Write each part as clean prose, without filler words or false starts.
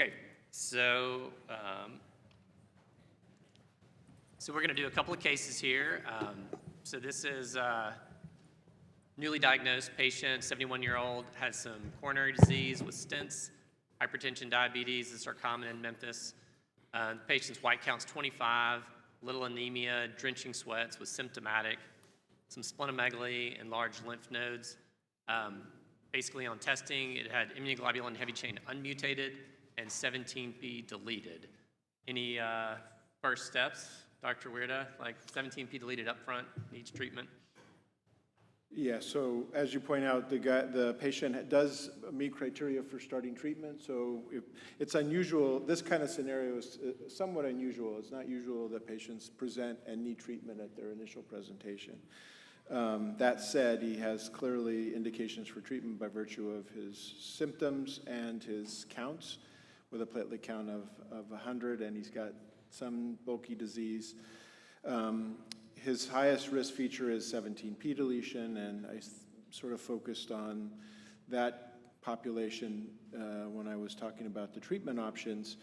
Okay, so so we're going to do a couple of cases here. So this is a newly diagnosed patient, 71-year-old, has some coronary disease with stents, hypertension, diabetes. These are common in Memphis. The patient's white count's 25, little anemia, drenching sweats, was symptomatic, some splenomegaly and large lymph nodes. Basically on testing, it had immunoglobulin heavy chain unmutated and 17p deleted. Any first steps, Dr. Wierda? Like 17p deleted up front, needs treatment? Yeah, so as you point out, the patient does meet criteria for starting treatment. So it's unusual. This kind of scenario is somewhat unusual. It's not usual that patients present and need treatment at their initial presentation. That said, he has clearly indications for treatment by virtue of his symptoms and his counts, with a platelet count of 100, and he's got some bulky disease. His highest risk feature is 17p deletion, and I sort of focused on that population when I was talking about the treatment options,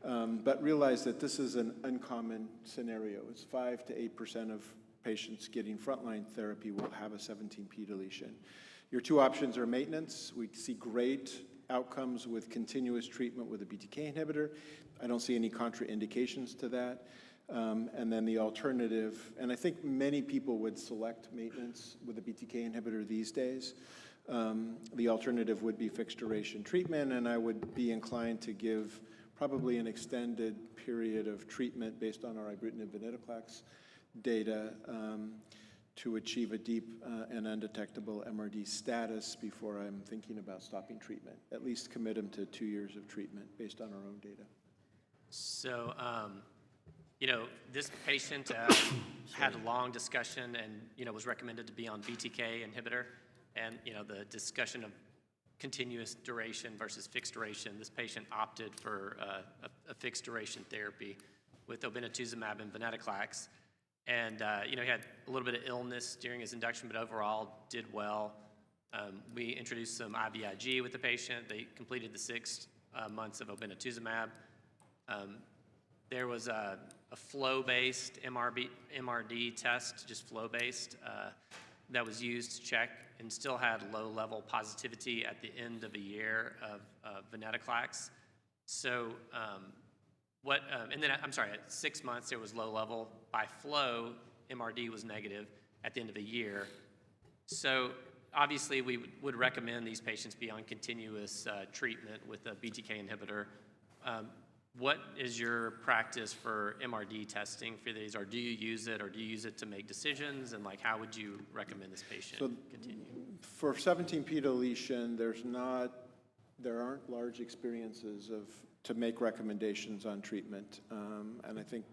but realized that this is an uncommon scenario. It's 5 to 8% of patients getting frontline therapy will have a 17p deletion. Your two options are maintenance. We see great outcomes with continuous treatment with a BTK inhibitor. I don't see any contraindications to that. And then the alternative, and I think many people would select maintenance with a BTK inhibitor these days. The alternative would be fixed duration treatment, and I would be inclined to give probably an extended period of treatment based on our ibrutinib venetoclax data to achieve a deep and undetectable MRD status before I'm thinking about stopping treatment. At least commit them to 2 years of treatment based on our own data. So, you know, this patient had a long discussion and, you know, was recommended to be on BTK inhibitor. And, you know, the discussion of continuous duration versus fixed duration, this patient opted for a fixed duration therapy with obinutuzumab and venetoclax. And, you know, he had a little bit of illness during his induction, but overall did well. We introduced some IVIG with the patient. They completed the 6 months of obinutuzumab. There was a flow-based MRD test, just flow-based, that was used to check and still had low-level positivity at the end of a year of venetoclax. So, and then, I'm sorry, at 6 months there was low level. By flow, MRD was negative at the end of a year. So obviously we would recommend these patients be on continuous treatment with a BTK inhibitor. What is your practice for MRD testing for these, or do you use it, or do you use it to make decisions, and like how would you recommend this patient continue? For 17p deletion, there aren't large experiences to make recommendations on treatment, and I think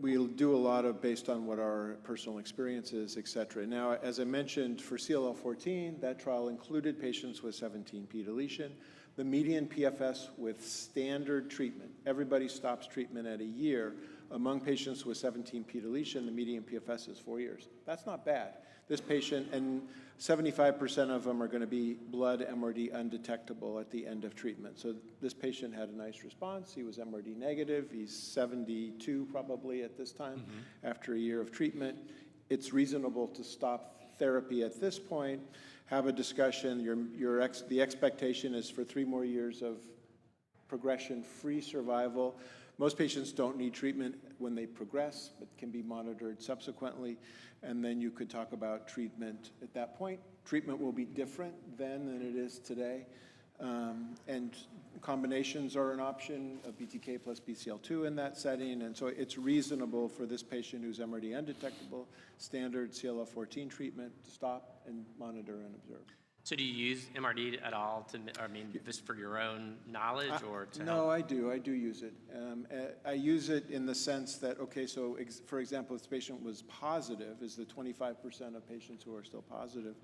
we'll do a lot of based on what our personal experience is, et cetera. Now, as I mentioned, for CLL14, that trial included patients with 17p deletion. The median PFS with standard treatment, everybody stops treatment at a year. Among patients with 17p deletion, the median PFS is 4 years. That's not bad. This patient, and 75% of them are going to be blood MRD undetectable at the end of treatment. So this patient had a nice response. He was MRD negative. He's 72 probably at this time after a year of treatment. It's reasonable to stop therapy at this point, have a discussion. The expectation is for 3 more years of progression-free survival. Most patients don't need treatment when they progress, but can be monitored subsequently. And then you could talk about treatment at that point. Treatment will be different then than it is today. And combinations are an option of BTK plus BCL2 in that setting. And so it's reasonable for this patient who's MRD undetectable, standard CLL14 treatment to stop and monitor and observe. So do you use MRD at all just for your own knowledge or to help? No, I do use it. I use it in the sense that, okay, so for example, if this patient was positive, is the 25% of patients who are still positive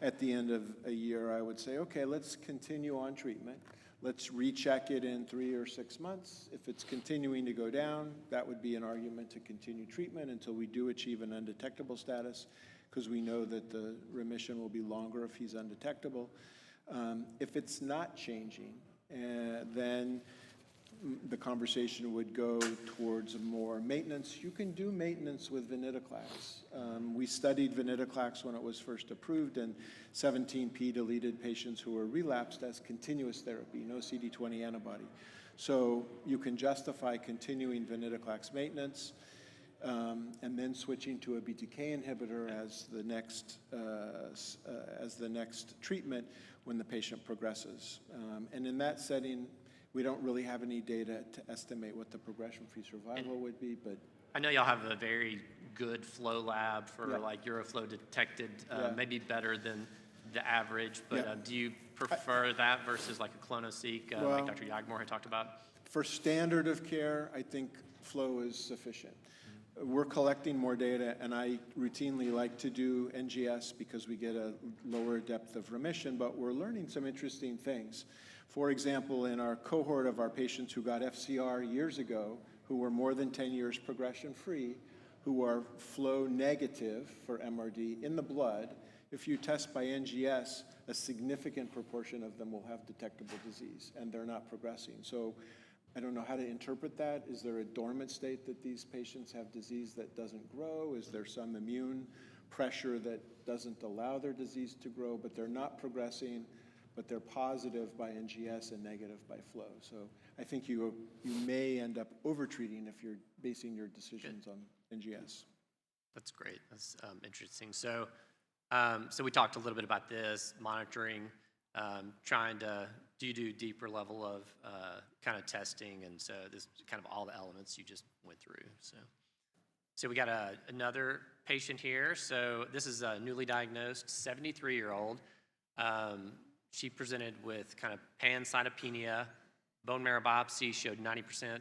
at the end of a year, I would say, okay, let's continue on treatment. Let's recheck it in 3 or 6 months. If it's continuing to go down, that would be an argument to continue treatment until we do achieve an undetectable status, because we know that the remission will be longer if he's undetectable. If it's not changing, And then the conversation would go towards more maintenance. You can do maintenance with venetoclax. We studied venetoclax when it was first approved in 17p deleted patients who were relapsed as continuous therapy, no CD20 antibody. So you can justify continuing venetoclax maintenance and then switching to a BTK inhibitor as the next treatment when the patient progresses. And in that setting, we don't really have any data to estimate what the progression-free survival would be, but I know y'all have a very good flow lab for Yeah. like Euroflow detected, Yeah. maybe better than the average, but Yeah. do you prefer that versus like a clonoSEQ, Well, like Dr. Yaghmour had talked about? for standard of care, I think flow is sufficient. We're collecting more data, and I routinely like to do NGS because we get a lower depth of remission, but we're learning some interesting things. For example, in our cohort of our patients who got FCR years ago, who were more than 10 years progression-free, who are flow negative for MRD in the blood, if you test by NGS, a significant proportion of them will have detectable disease, and they're not progressing. So I don't know how to interpret that. Is there a dormant state that these patients have disease that doesn't grow? Is there some immune pressure that doesn't allow their disease to grow, but they're not progressing, but they're positive by NGS and negative by flow? So I think you may end up overtreating if you're basing your decisions on NGS. That's great. That's interesting. So, so we talked a little bit about this, monitoring, trying to do deeper level of kind of testing, and so this is kind of all the elements you just went through. So we got another patient here. So this is a newly diagnosed 73-year-old. She presented with kind of pancytopenia. Bone marrow biopsy showed 90%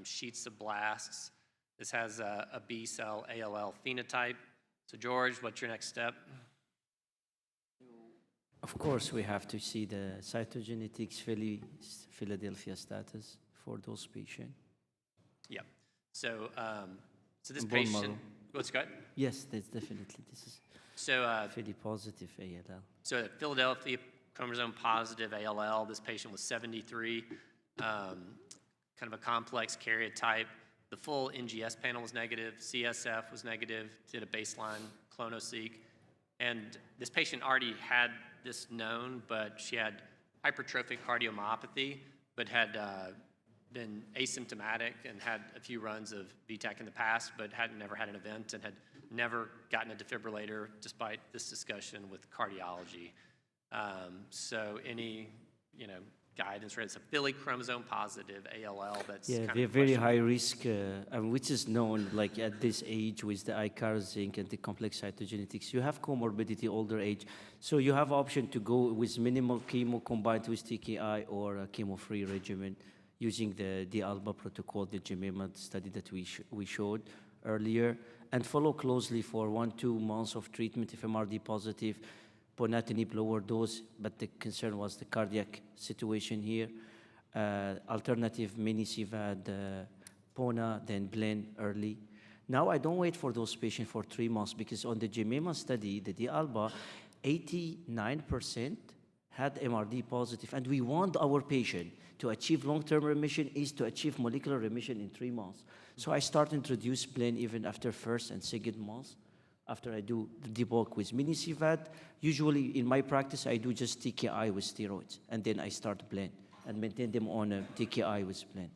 sheets of blasts. This has a B-cell ALL phenotype. So George, what's your next step? Of course, we have to see the cytogenetics Philadelphia status for those patients. Yep. So, so this And bone patient, marrow. what's good? Yes, that's definitely, this is So, Philly positive ALL. so Philadelphia chromosome positive ALL. This patient was 73, kind of a complex karyotype. The full NGS panel was negative. CSF was negative. Did a baseline clonoSEQ, and this patient already had this known, but she had hypertrophic cardiomyopathy, but had been asymptomatic and had a few runs of VTAC in the past, but had never had an event and had never gotten a defibrillator despite this discussion with cardiology. So any, guidance, right? It's a Philly chromosome positive ALL that's Yeah, kind they're of very questionable. high risk, which is known like at this age with the ICAR zinc and the complex cytogenetics. You have comorbidity, older age, so you have option to go with minimal chemo combined with TKI or a chemo-free regimen using the DALBA protocol, the Jemima study that we showed earlier, and follow closely for 1-2 months of treatment if MRD positive, ponatinib lower dose, but the concern was the cardiac situation here. Alternative mini-CVAD, PONA, then BLEN early. Now I don't wait for those patients for 3 months because on the Jemima study, the DALBA, 89% had MRD positive, and we want our patient to achieve long-term remission is to achieve molecular remission in 3 months. So I start to introduce BLEN even after first and second months. After I do the debulk with mini-CVAD, usually in my practice, I do just TKI with steroids, and then I start BLEN and maintain them on a TKI with BLEN.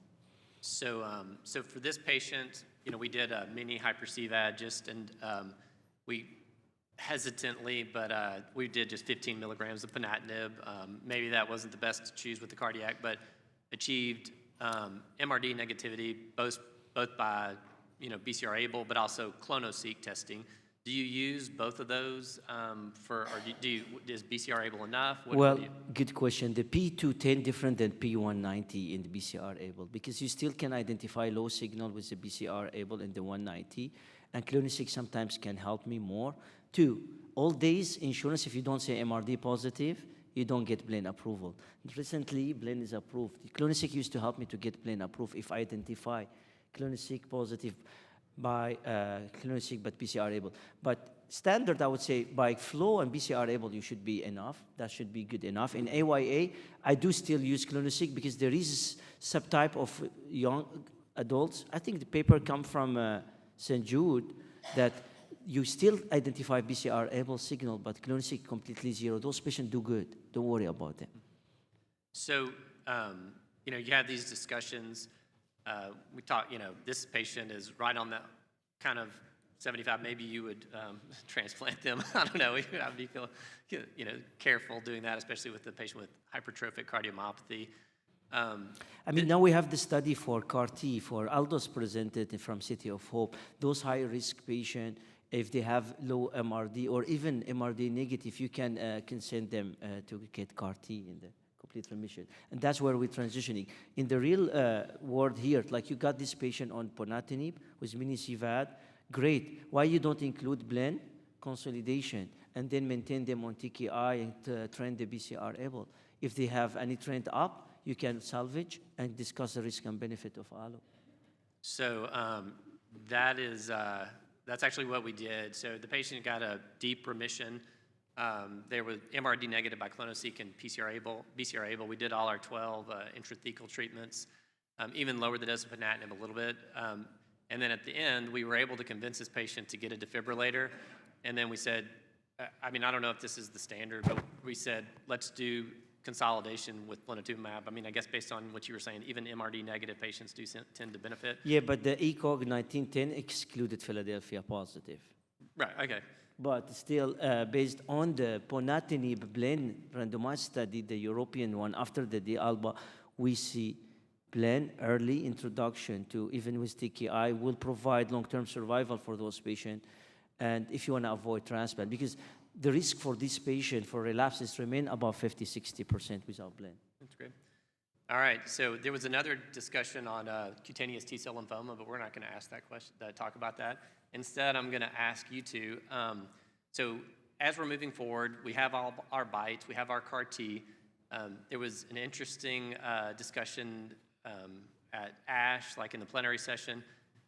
So, so for this patient, we did a mini hyper-CVAD and we hesitantly, but we did just 15 milligrams of ponatinib. Maybe that wasn't the best to choose with the cardiac, but achieved MRD negativity, both by, BCR-ABL, but also clonoSEQ testing. Do you use both of those or is BCR-ABL enough? Well, good question. The P210 different than P190 in the BCR-ABL because you still can identify low signal with the BCR-ABL in the 190, and clonoSEQ sometimes can help me more. 2, all days insurance, if you don't say MRD positive, you don't get BLEN approval. Recently, BLEN is approved. clonoSEQ used to help me to get BLEN approved if I identify clonoSEQ positive by clonoSEQ but BCR-ABL. But standard, I would say, by flow and BCR-able, you should be enough. That should be good enough. In AYA, I do still use clonoSEQ because there is a subtype of young adults. I think the paper come from St. Jude that you still identify BCR-able signal, but clonoSEQ completely zero. Those patients do good. Don't worry about them. So, you had these discussions. We talked, this patient is right on that kind of 75. Maybe you would transplant them. I don't know. I'd be careful doing that, especially with the patient with hypertrophic cardiomyopathy. Now we have the study for CAR-T, for Aldo's presented from City of Hope. Those high-risk patients, if they have low MRD or even MRD negative, you can send them to get CAR-T in the complete remission. And that's where we're transitioning. In the real world here, like you got this patient on ponatinib with mini-CVAD, great. Why you don't include blend consolidation and then maintain them on TKI and train the BCR-able? If they have any trend up, you can salvage and discuss the risk and benefit of allo. So that's actually what we did. So the patient got a deep remission. They were MRD negative by clonoSEQ and BCR-able. We did all our 12 intrathecal treatments, even lowered the dose of ponatinib a little bit. And then at the end, we were able to convince this patient to get a defibrillator. And then we said, I don't know if this is the standard, but we said, let's do consolidation with blinatumomab. I guess based on what you were saying, even MRD negative patients do tend to benefit. Yeah, but the ECOG 1910 excluded Philadelphia positive. Right, okay. But still, based on the ponatinib blend randomized study, the European one, after the D-ALBA, we see blend early introduction to even with TKI will provide long-term survival for those patients. And if you want to avoid transplant, because the risk for this patient for relapses remain above 50-60% without blend. That's great. All right, so there was another discussion on cutaneous T-cell lymphoma, but we're not going to ask that question, talk about that. Instead, I'm going to ask you two. So as we're moving forward, we have all our BiTEs, we have our CAR-T. There was an interesting discussion at ASH, like in the plenary session,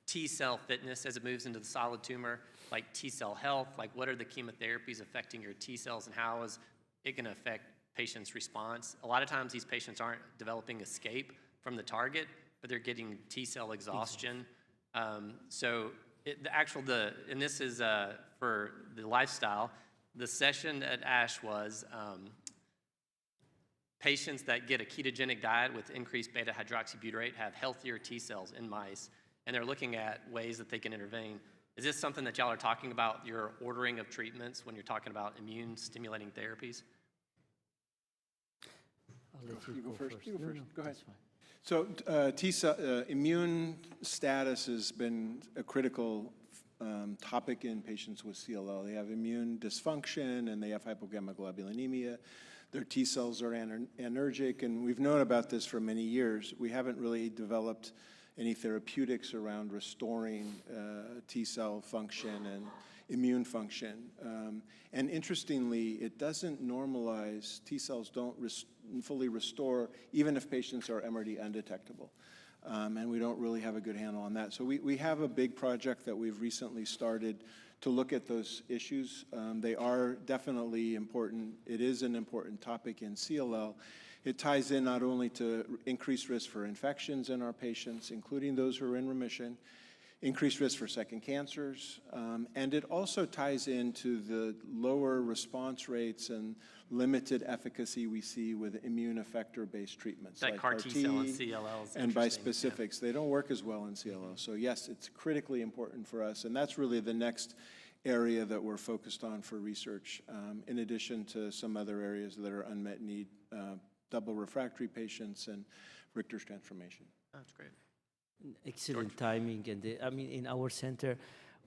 T-cell fitness as it moves into the solid tumor, like T-cell health, like what are the chemotherapies affecting your T-cells and how is it going to affect patients' response? A lot of times these patients aren't developing escape from the target, but they're getting T-cell exhaustion. And this is for the lifestyle, the session at ASH was patients that get a ketogenic diet with increased beta-hydroxybutyrate have healthier T-cells in mice, and they're looking at ways that they can intervene. Is this something that y'all are talking about, your ordering of treatments when you're talking about immune-stimulating therapies? I'll let You go first. You go No, first. no, Go ahead. that's fine. So T-cell immune status has been a critical topic in patients with CLL. They have immune dysfunction and they have hypogammaglobulinemia. Their T cells are anergic, and we've known about this for many years. We haven't really developed any therapeutics around restoring T cell function and immune function. And interestingly, it doesn't normalize, T cells don't fully restore, even if patients are MRD undetectable. And we don't really have a good handle on that. So we have a big project that we've recently started to look at those issues. They are definitely important. It is an important topic in CLL. It ties in not only to increased risk for infections in our patients, including those who are in remission, increased risk for second cancers, and it also ties into the lower response rates and limited efficacy we see with immune effector-based treatments That like CAR-T cell and CLL is and interesting. bispecifics. They don't work as well in CLL. So yes, it's critically important for us, and that's really the next area that we're focused on for research, in addition to some other areas that are unmet need, double refractory patients and Richter's transformation. Oh, that's great. Excellent timing. And in our center,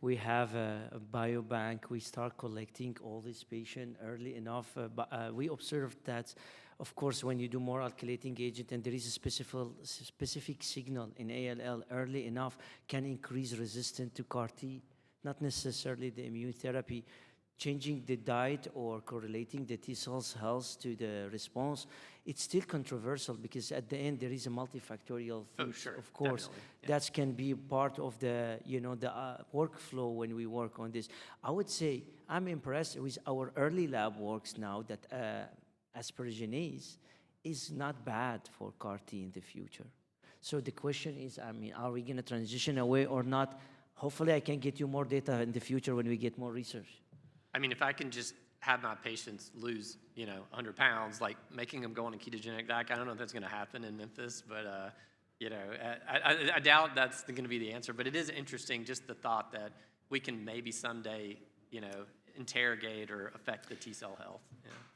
we have a biobank. We start collecting all these patients early enough. But we observed that, of course, when you do more alkylating agent and there is a specific signal in ALL early enough, can increase resistance to CAR-T, not necessarily the immune therapy. changing the diet or correlating the T cells health to the response, it's still controversial because at the end there is a multifactorial thing. sure, Of course, definitely, yeah. that can be part of the, the workflow when we work on this. I would say I'm impressed with our early lab works now that asparaginase is not bad for CAR T in the future. So the question is, I mean, are we going to transition away or not? Hopefully I can get you more data in the future when we get more research. I mean, if I can just have my patients lose, 100 pounds, like making them go on a ketogenic diet, I don't know if that's going to happen in Memphis, but, I doubt that's going to be the answer. But it is interesting, just the thought that we can maybe someday, interrogate or affect the T cell health.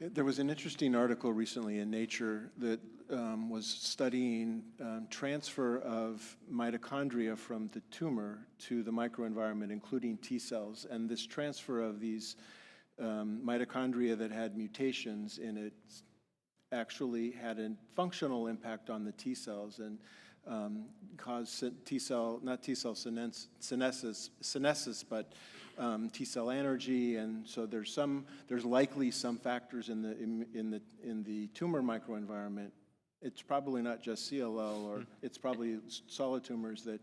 Yeah. There was an interesting article recently in Nature that was studying transfer of mitochondria from the tumor to the microenvironment, including T cells. And this transfer of these mitochondria that had mutations in it actually had a functional impact on the T cells and caused not T cell senescence, but T cell anergy, and so there's likely some factors in the tumor microenvironment. It's probably not just CLL, or it's probably solid tumors that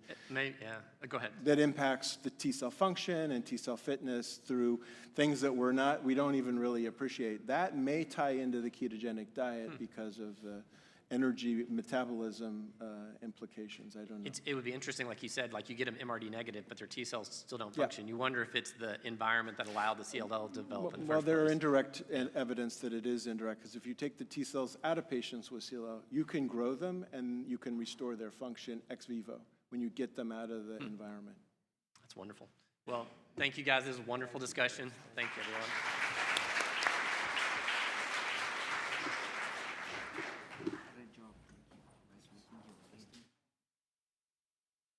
Go ahead. that impacts the T cell function and T cell fitness through things that we don't even really appreciate. That may tie into the ketogenic diet because of energy metabolism implications. I don't know. It would be interesting, like you said, like you get them MRD negative, but their T cells still don't function. You wonder if it's the environment that allowed the CLL to develop in the Well, first there are place. indirect evidence that it is indirect, because if you take the T cells out of patients with CLL, you can grow them and you can restore their function ex vivo when you get them out of the environment. That's wonderful. Well, thank you guys. This was a wonderful discussion. Thank you, everyone.